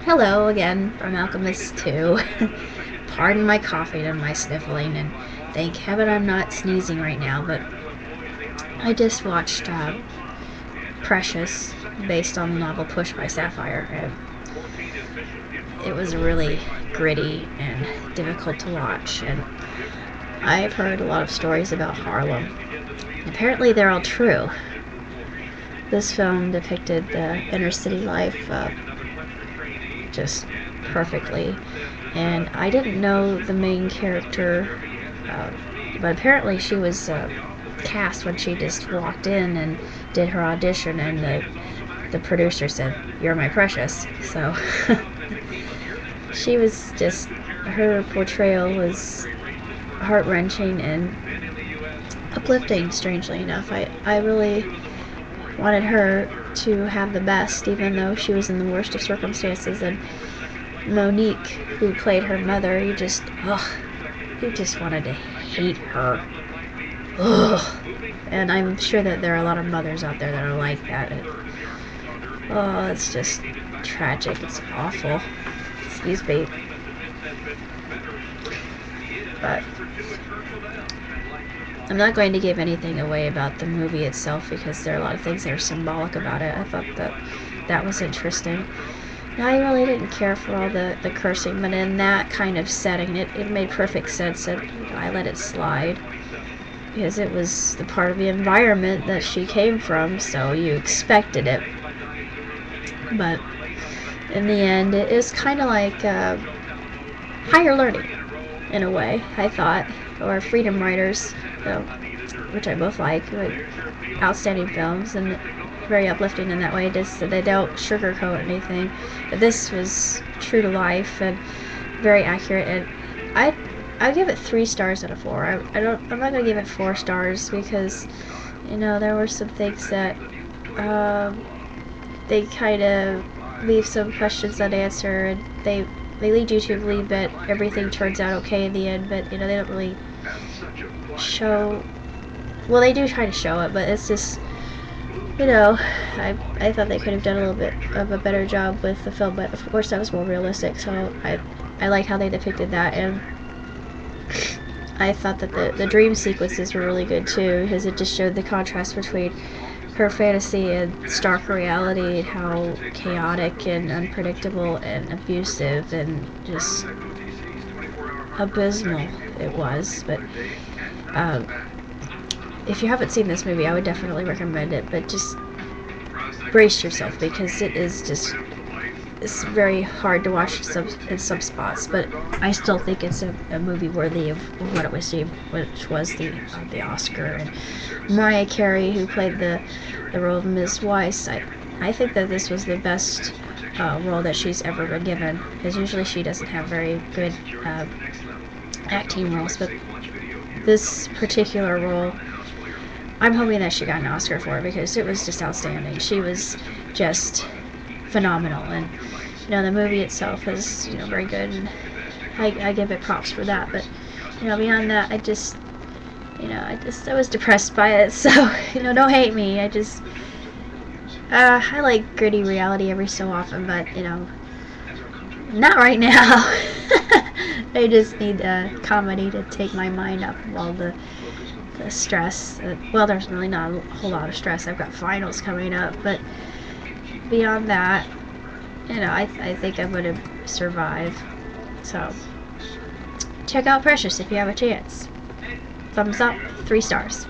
Hello again from Alchemist 2. Pardon my coughing and my sniffling, and thank heaven I'm not sneezing right now, but I just watched Precious, based on the novel Push by Sapphire, and it was really gritty and difficult to watch, and I've heard a lot of stories about Harlem. Apparently they're all true. This film depicted the inner city life just perfectly. And I didn't know the main character, uh, but apparently she was cast when she just walked in and did her audition, and the producer said, "You're my precious." So she was just, her portrayal was heart-wrenching and uplifting, strangely enough. I really wanted her to have the best, even though she was in the worst of circumstances. And Monique, who played her mother, you just wanted to hate her. Ugh. And I'm sure that there are a lot of mothers out there that are like that. It's just tragic. It's awful. Excuse me. But I'm not going to give anything away about the movie itself, because there are a lot of things that are symbolic about it. I thought that was interesting. Now, I really didn't care for all the cursing, but in that kind of setting, it made perfect sense, and I let it slide, because it was the part of the environment that she came from, so you expected it. But in the end, it is kind of like higher learning, in a way, I thought, or Freedom Writers, which I both like, outstanding films, and very uplifting in that way. Just they don't sugarcoat anything. But this was true to life and very accurate, and I give it 3 stars out of 4. I'm not gonna give it 4 stars, because there were some things that they kind of leave some questions unanswered, and they lead you to believe that everything turns out okay in the end, but they don't really show. Well, they do try to show it, but it's just, I thought they could have done a little bit of a better job with the film, but of course that was more realistic, so I like how they depicted that. And I thought that the dream sequences were really good too, because it just showed the contrast between her fantasy and stark reality, and how chaotic and unpredictable and abusive and just abysmal it was. But if you haven't seen this movie, I would definitely recommend it, but just brace yourself, because it's very hard to watch in some spots, but I still think it's a movie worthy of what it received, which was the Oscar. And Mariah Carey, who played the role of Ms. Weiss, I think that this was the best role that she's ever been given, because usually she doesn't have very good acting roles, but this particular role, I'm hoping that she got an Oscar for it, because it was just outstanding. She was just phenomenal, and the movie itself is very good, and I give it props for that. But beyond that, I was depressed by it, so don't hate me. I like gritty reality every so often, but not right now. I just need a comedy to take my mind off of all the stress. Well, there's really not a whole lot of stress. I've got finals coming up, but beyond that, I think I'm going to survive. So, check out Precious if you have a chance. Thumbs up, 3 stars.